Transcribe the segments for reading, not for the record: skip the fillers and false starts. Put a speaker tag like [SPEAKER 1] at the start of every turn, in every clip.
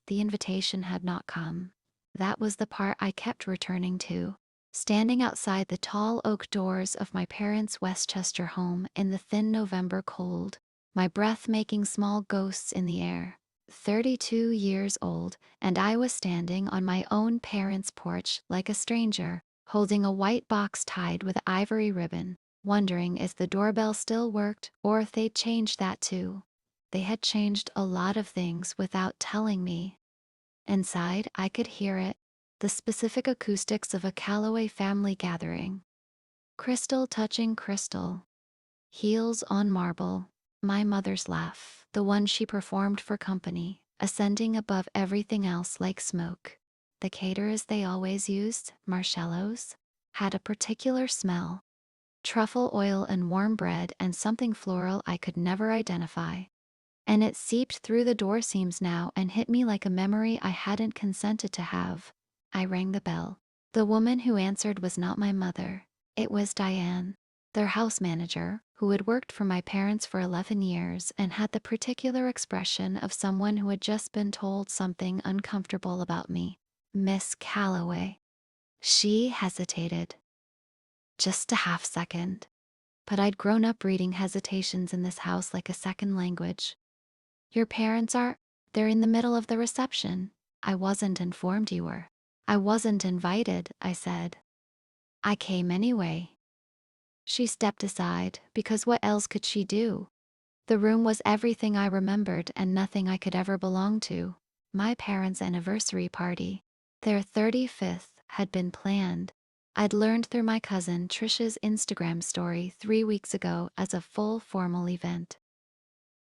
[SPEAKER 1] the invitation had not come. That was the part I kept returning to. Standing outside the tall oak doors of my parents' Westchester home in the thin November cold, my breath making small ghosts in the air. 32 years old, and I was standing on my own parents' porch like a stranger, holding a white box tied with ivory ribbon, wondering if the doorbell still worked or if they'd changed that too. They had changed a lot of things without telling me. Inside, I could hear it, the specific acoustics of a Calloway family gathering. Crystal touching crystal. Heels on marble. My mother's laugh, the one she performed for company, ascending above everything else like smoke. The caterers they always used, marshmallows, had a particular smell. Truffle oil and warm bread and something floral I could never identify. And it seeped through the door seams now and hit me like a memory I hadn't consented to have. I rang the bell. The woman who answered was not my mother. It was Diane, their house manager, who had worked for my parents for 11 years and had the particular expression of someone who had just been told something uncomfortable about me. Miss Calloway. She hesitated. Just a half second. But I'd grown up reading hesitations in this house like a second language. Your parents are, they're in the middle of the reception. I wasn't informed you were. I wasn't invited, I said. I came anyway. She stepped aside, because what else could she do? The room was everything I remembered and nothing I could ever belong to. My parents' anniversary party, their 35th, had been planned. I'd learned through my cousin Trisha's Instagram story 3 weeks ago as a full formal event.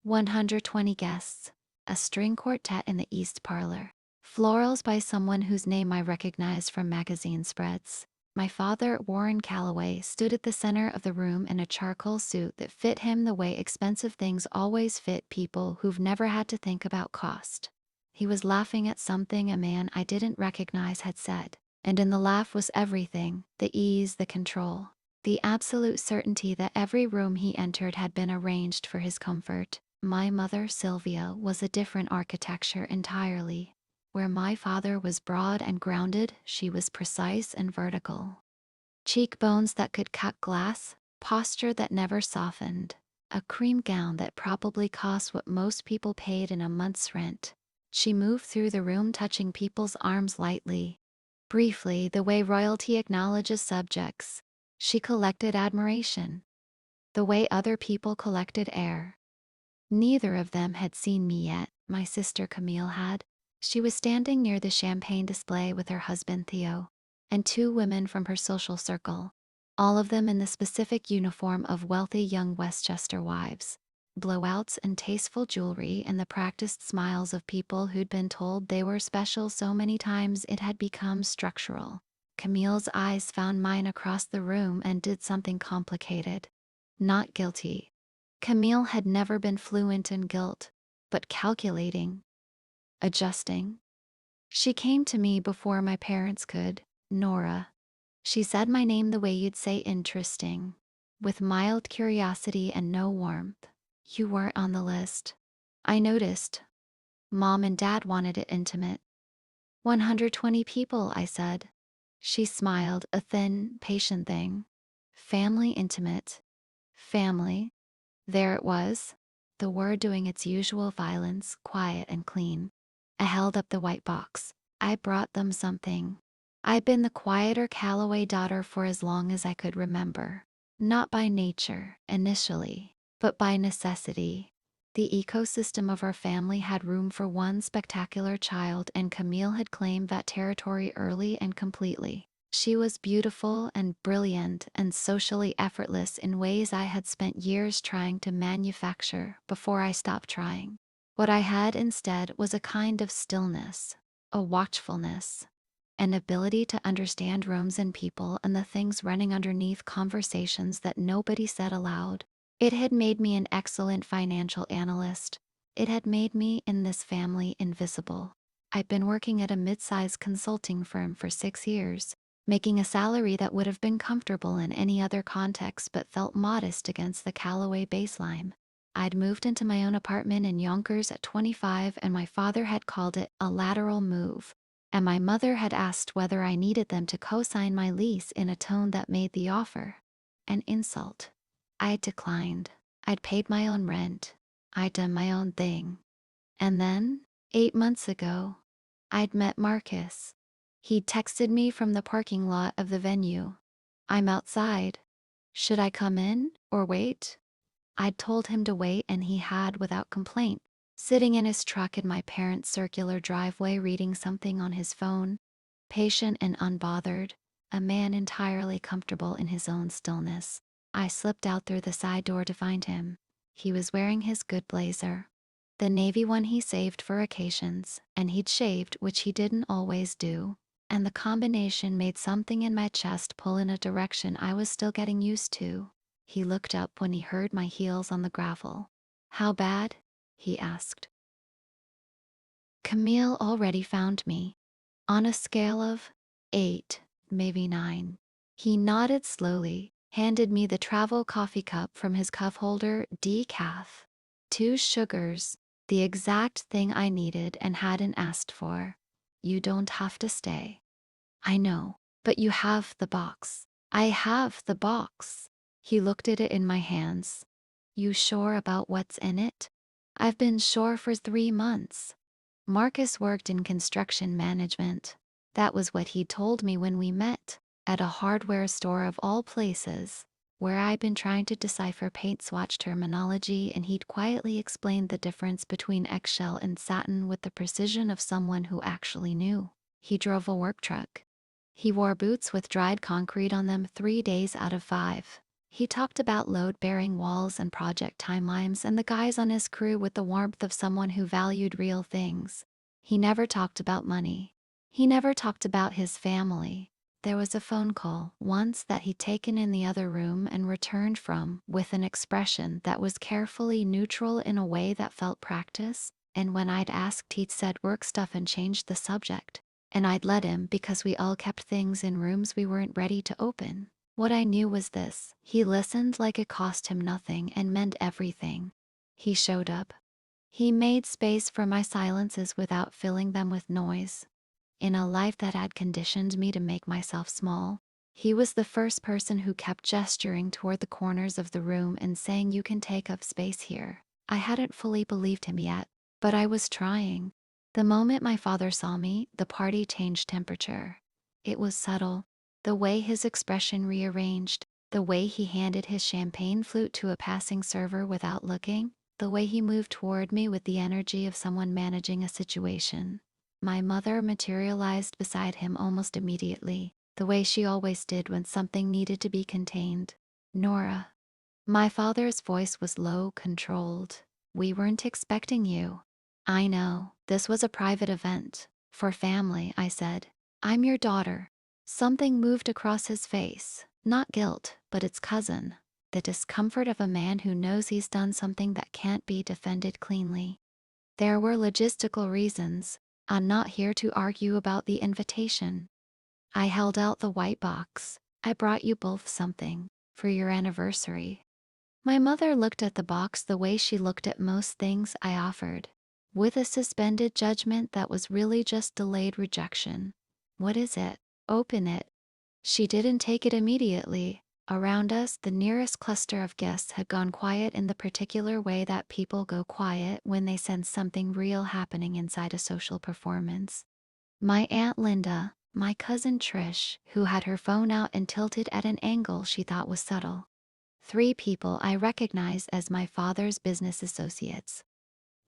[SPEAKER 1] 120 guests, a string quartet in the East Parlor, florals by someone whose name I recognized from magazine spreads. My father, Warren Calloway, stood at the center of the room in a charcoal suit that fit him the way expensive things always fit people who've never had to think about cost. He was laughing at something a man I didn't recognize had said, and in the laugh was everything, the ease, the control, the absolute certainty that every room he entered had been arranged for his comfort. My mother, Sylvia, was a different architecture entirely. Where my father was broad and grounded, she was precise and vertical. Cheekbones that could cut glass, posture that never softened, a cream gown that probably cost what most people paid in a month's rent. She moved through the room touching people's arms lightly. Briefly, the way royalty acknowledges subjects. She collected admiration. The way other people collected air. Neither of them had seen me yet, my sister Camille had. She was standing near the champagne display with her husband Theo, and 2 women from her social circle, all of them in the specific uniform of wealthy young Westchester wives. Blowouts and tasteful jewelry and the practiced smiles of people who'd been told they were special so many times it had become structural. Camille's eyes found mine across the room and did something complicated. Not guilty. Camille had never been fluent in guilt, but calculating, adjusting. She came to me before my parents could. Nora. She said my name the way you'd say interesting, with mild curiosity and no warmth. You weren't on the list. I noticed. Mom and Dad wanted it intimate. 120 people, I said. She smiled, a thin, patient thing. Family intimate. Family. There it was, the word doing its usual violence, quiet and clean. I held up the white box. I brought them something. I'd been the quieter Calloway daughter for as long as I could remember. Not by nature, initially, but by necessity. The ecosystem of our family had room for one spectacular child, and Camille had claimed that territory early and completely. She was beautiful and brilliant and socially effortless in ways I had spent years trying to manufacture before I stopped trying. What I had instead was a kind of stillness, a watchfulness, an ability to understand rooms and people and the things running underneath conversations that nobody said aloud. It had made me an excellent financial analyst. It had made me, in this family, invisible. I'd been working at a mid-sized consulting firm for 6 years, making a salary that would have been comfortable in any other context but felt modest against the Calloway baseline. I'd moved into my own apartment in Yonkers at 25, and my father had called it a lateral move. And my mother had asked whether I needed them to co-sign my lease in a tone that made the offer an insult. I'd declined. I'd paid my own rent. I'd done my own thing. And then, 8 months ago, I'd met Marcus. He'd texted me from the parking lot of the venue. "I'm outside. Should I come in or wait?" I'd told him to wait, and he had, without complaint, sitting in his truck in my parents' circular driveway reading something on his phone, patient and unbothered, a man entirely comfortable in his own stillness. I slipped out through the side door to find him. He was wearing his good blazer, the navy one he saved for occasions, and he'd shaved, which he didn't always do, and the combination made something in my chest pull in a direction I was still getting used to. He looked up when he heard my heels on the gravel. "How bad?" he asked. Camille already found me. On a scale of 8, maybe 9. He nodded slowly, handed me the travel coffee cup from his cup holder, decaf. 2 sugars, the exact thing I needed and hadn't asked for. "You don't have to stay." "I know, but you have the box." "I have the box." He looked at it in my hands. "You sure about what's in it?" "I've been sure for 3 months. Marcus worked in construction management. That was what he told me when we met, at a hardware store of all places, where I'd been trying to decipher paint swatch terminology, and he'd quietly explained the difference between eggshell and satin with the precision of someone who actually knew. He drove a work truck. He wore boots with dried concrete on them 3 days out of 5. He talked about load-bearing walls and project timelines and the guys on his crew with the warmth of someone who valued real things. He never talked about money. He never talked about his family. There was a phone call once that he'd taken in the other room and returned from with an expression that was carefully neutral in a way that felt practice, and when I'd asked he'd said work stuff and changed the subject. And I'd let him because we all kept things in rooms we weren't ready to open. What I knew was this: he listened like it cost him nothing and meant everything. He showed up. He made space for my silences without filling them with noise. In a life that had conditioned me to make myself small, he was the first person who kept gesturing toward the corners of the room and saying, "You can take up space here." I hadn't fully believed him yet, but I was trying. The moment my father saw me, the party changed temperature. It was subtle. The way his expression rearranged, the way he handed his champagne flute to a passing server without looking, the way he moved toward me with the energy of someone managing a situation. My mother materialized beside him almost immediately, the way she always did when something needed to be contained. "Nora." My father's voice was low, controlled. "We weren't expecting you." "I know, this was a private event. For family," I said. "I'm your daughter." Something moved across his face. Not guilt, but its cousin. The discomfort of a man who knows he's done something that can't be defended cleanly. "There were logistical reasons. I'm not here to argue about the invitation." I held out the white box. "I brought you both something for your anniversary." My mother looked at the box the way she looked at most things I offered, with a suspended judgment that was really just delayed rejection. "What is it?" "Open it." She didn't take it immediately. Around us, the nearest cluster of guests had gone quiet in the particular way that people go quiet when they sense something real happening inside a social performance. My Aunt Linda, my cousin Trish, who had her phone out and tilted at an angle she thought was subtle. 3 people I recognized as my father's business associates.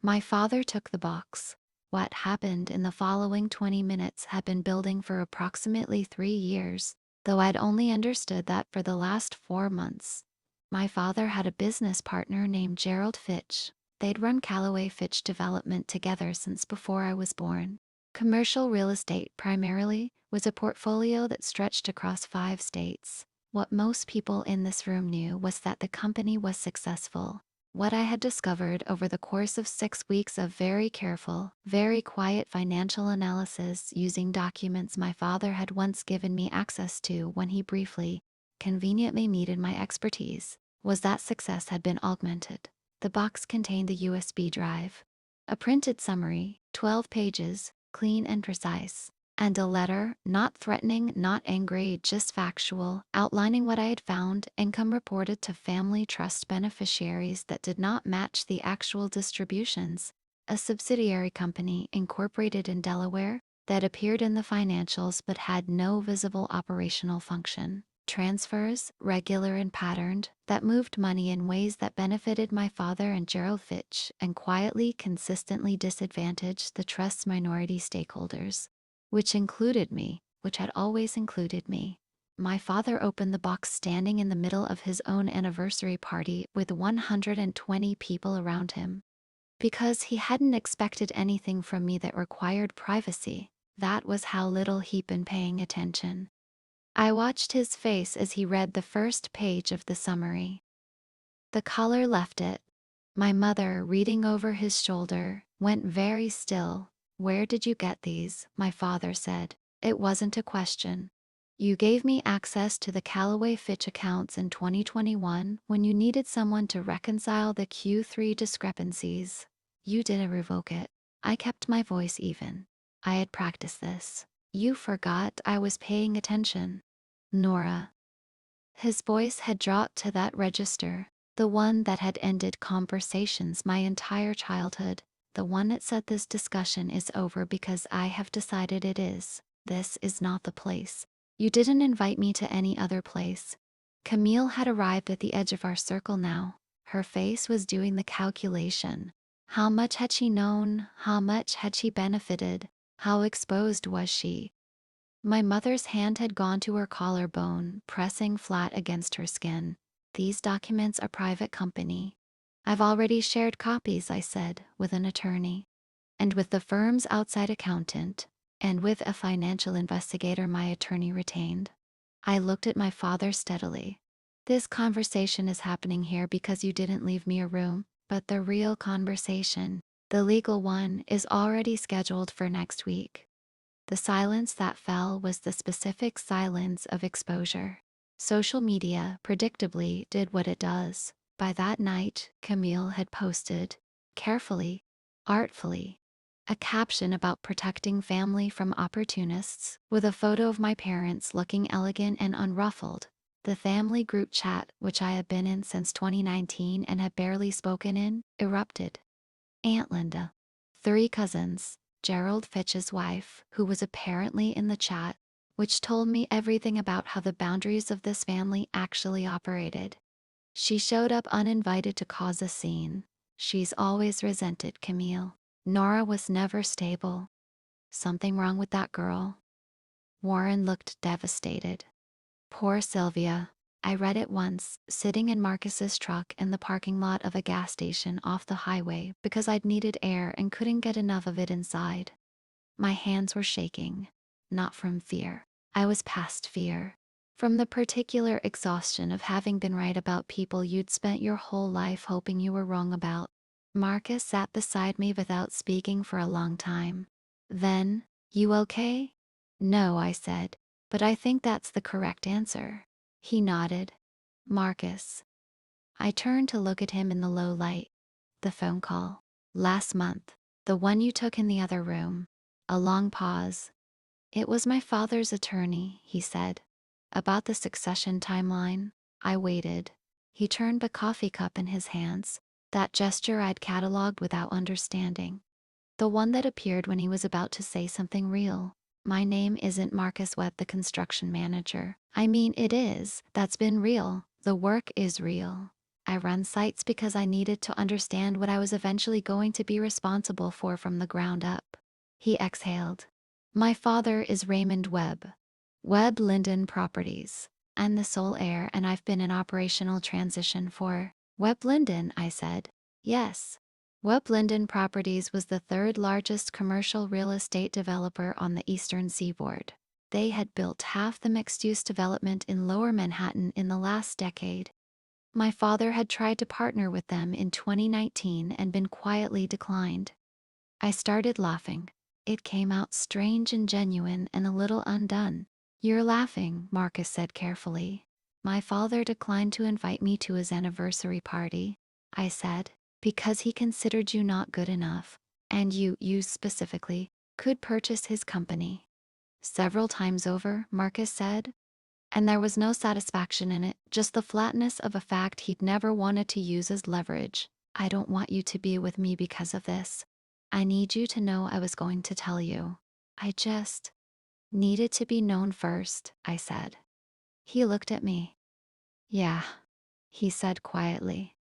[SPEAKER 1] My father took the box. What happened in the following 20 minutes had been building for approximately 3 years, though I'd only understood that for the last 4 months. My father had a business partner named Gerald Fitch. They'd run Calloway Fitch Development together since before I was born. Commercial real estate, primarily, was a portfolio that stretched across 5 states. What most people in this room knew was that the company was successful. What I had discovered over the course of 6 weeks of very careful, very quiet financial analysis using documents my father had once given me access to when he briefly, conveniently needed my expertise, was that success had been augmented. The box contained the USB drive, a printed summary, 12 pages, clean and precise, and a letter, not threatening, not angry, just factual, outlining what I had found, income reported to family trust beneficiaries that did not match the actual distributions, a subsidiary company incorporated in Delaware that appeared in the financials but had no visible operational function. Transfers, regular and patterned, that moved money in ways that benefited my father and Gerald Fitch and quietly, consistently disadvantaged the trust's minority stakeholders, which included me, which had always included me. My father opened the box standing in the middle of his own anniversary party with 120 people around him. Because he hadn't expected anything from me that required privacy, that was how little he'd been paying attention. I watched his face as he read the first page of the summary. The color left it. My mother, reading over his shoulder, went very still. "Where did you get these?" my father said. It wasn't a question. "You gave me access to the Callaway Fitch accounts in 2021 when you needed someone to reconcile the Q3 discrepancies. You didn't revoke it." I kept my voice even. I had practiced this. "You forgot I was paying attention." Nora. His voice had dropped to that register, the one that had ended conversations my entire childhood, the one that said this discussion is over because I have decided it is. This is not the place. You didn't invite me to any other place. Camille had arrived at the edge of our circle now. Her face was doing the calculation. How much had she known? How much had she benefited? How exposed was she? My mother's hand had gone to her collarbone, pressing flat against her skin. "These documents are private company. I've already shared copies," I said, "with an attorney. And with the firm's outside accountant, and with a financial investigator my attorney retained." I looked at my father steadily. "This conversation is happening here because you didn't leave me a room, but the real conversation, the legal one, is already scheduled for next week." The silence that fell was the specific silence of exposure. Social media, predictably, did what it does. By that night, Camille had posted, carefully, artfully, a caption about protecting family from opportunists, with a photo of my parents looking elegant and unruffled. The family group chat, which I had been in since 2019 and had barely spoken in, erupted. Aunt Linda. 3 cousins. Gerald Fitch's wife, who was apparently in the chat, which told me everything about how the boundaries of this family actually operated. She showed up uninvited to cause a scene. She's always resented Camille. Nora was never stable. Something wrong with that girl. Warren looked devastated. Poor Sylvia. I read it once, sitting in Marcus's truck in the parking lot of a gas station off the highway because I'd needed air and couldn't get enough of it inside. My hands were shaking. Not from fear. I was past fear. From the particular exhaustion of having been right about people you'd spent your whole life hoping you were wrong about. Marcus sat beside me without speaking for a long time. Then, "You okay?" "No," I said, "but I think that's the correct answer." He nodded. "Marcus." I turned to look at him in the low light. "The phone call. Last month. The one you took in the other room." A long pause. "It was my father's attorney," he said. "About the succession timeline." I waited. He turned the coffee cup in his hands, that gesture I'd cataloged without understanding. The one that appeared when he was about to say something real. "My name isn't Marcus Webb, the construction manager. I mean, it is. That's been real. The work is real. I run sites because I needed to understand what I was eventually going to be responsible for from the ground up." He exhaled. "My father is Raymond Webb. Webb Linden Properties. I'm the sole heir and I've been in operational transition for." "Webb Linden," I said. "Yes." Webb Linden Properties was the 3rd largest commercial real estate developer on the eastern seaboard. They had built half the mixed-use development in Lower Manhattan in the last decade. My father had tried to partner with them in 2019 and been quietly declined. I started laughing. It came out strange and genuine and a little undone. "You're laughing," Marcus said carefully. "My father declined to invite me to his anniversary party," I said. because he considered you not good enough, and you specifically, could purchase his company. Several times over, Marcus said, and there was no satisfaction in it, just the flatness of a fact he'd never wanted to use as leverage. I don't want you to be with me because of this. I need you to know I was going to tell you. I just needed to be known first, I said. He looked at me. Yeah, he said quietly.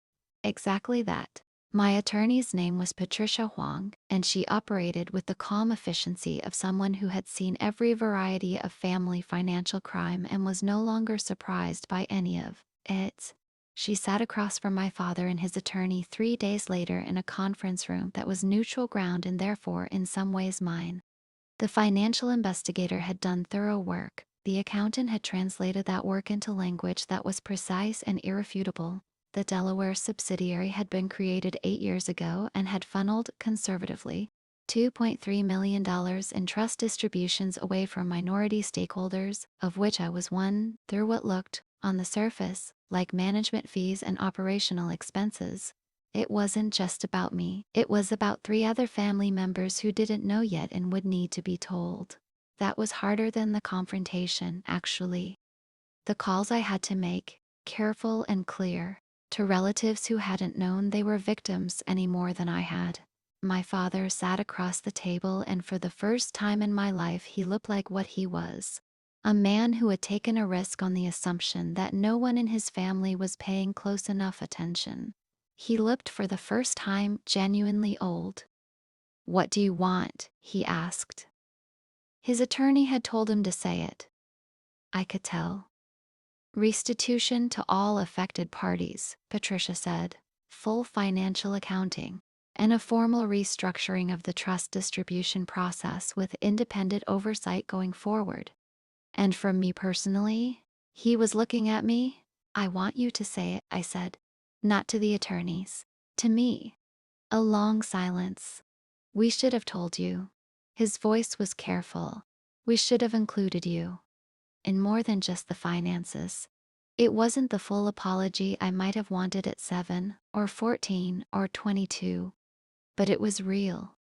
[SPEAKER 1] Exactly that. My attorney's name was Patricia Huang, and she operated with the calm efficiency of someone who had seen every variety of family financial crime and was no longer surprised by any of it. She sat across from my father and his attorney 3 days later in a conference room that was neutral ground and therefore in some ways mine. The financial investigator had done thorough work. The accountant had translated that work into language that was precise and irrefutable. The Delaware subsidiary had been created 8 years ago and had funneled, conservatively, $2.3 million in trust distributions away from minority stakeholders, of which I was one, through what looked, on the surface, like management fees and operational expenses. It wasn't just about me, it was about 3 other family members who didn't know yet and would need to be told. That was harder than the confrontation, actually. The calls I had to make, careful and clear, to relatives who hadn't known they were victims any more than I had. My father sat across the table, and for the first time in my life he looked like what he was. A man who had taken a risk on the assumption that no one in his family was paying close enough attention. He looked for the first time genuinely old. "What do you want?" he asked. His attorney had told him to say it. I could tell. "Restitution to all affected parties," Patricia said. "Full financial accounting, and a formal restructuring of the trust distribution process with independent oversight going forward. And from me personally," he was looking at me, "I want you to say it," I said. "Not to the attorneys. To me." A long silence. "We should have told you." His voice was careful. "We should have included you in more than just the finances." It wasn't the full apology I might have wanted at 7, or 14, or 22. But it was real.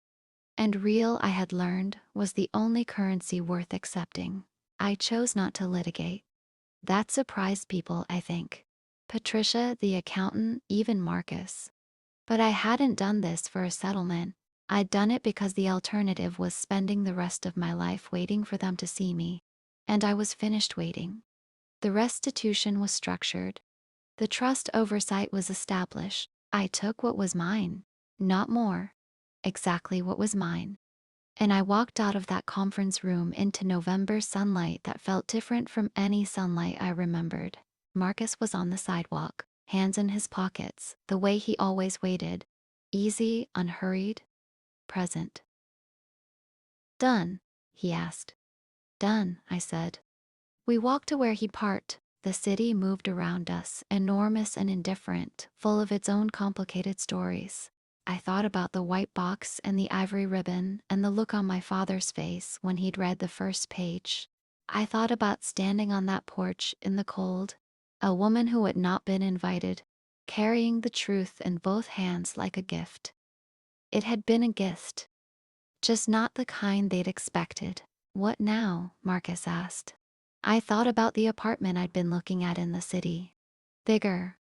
[SPEAKER 1] And real, I had learned, was the only currency worth accepting. I chose not to litigate. That surprised people, I think. Patricia, the accountant, even Marcus. But I hadn't done this for a settlement. I'd done it because the alternative was spending the rest of my life waiting for them to see me. And I was finished waiting. The restitution was structured. The trust oversight was established. I took what was mine. Not more. Exactly what was mine. And I walked out of that conference room into November sunlight that felt different from any sunlight I remembered. Marcus was on the sidewalk, hands in his pockets, the way he always waited. Easy, unhurried, present. "Done?" he asked. "Done," I said. We walked to where he'd parked. The city moved around us, enormous and indifferent, full of its own complicated stories. I thought about the white box and the ivory ribbon and the look on my father's face when he'd read the first page. I thought about standing on that porch in the cold, a woman who had not been invited, carrying the truth in both hands like a gift. It had been a gift, just not the kind they'd expected. "What now?" Marcus asked. I thought about the apartment I'd been looking at in the city. Bigger,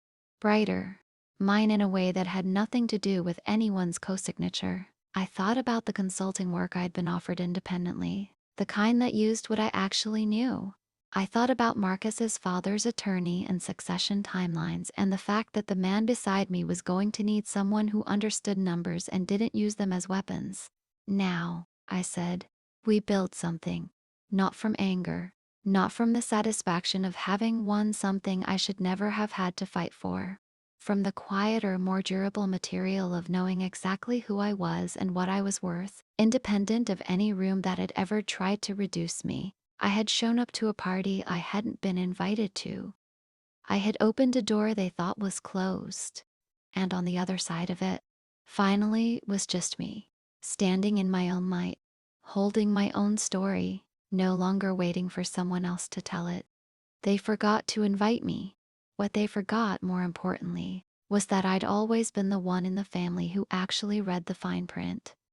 [SPEAKER 1] brighter, mine in a way that had nothing to do with anyone's co-signature. I thought about the consulting work I'd been offered independently, the kind that used what I actually knew. I thought about Marcus's father's attorney and succession timelines and the fact that the man beside me was going to need someone who understood numbers and didn't use them as weapons. "Now," I said, "we build something. Not from anger. Not from the satisfaction of having won something I should never have had to fight for. From the quieter, more durable material of knowing exactly who I was and what I was worth, independent of any room that had ever tried to reduce me. I had shown up to a party I hadn't been invited to. I had opened a door they thought was closed. And on the other side of it, finally, was just me, standing in my own light, holding my own story, no longer waiting for someone else to tell it. They forgot to invite me. What they forgot, more importantly, was that I'd always been the one in the family who actually read the fine print.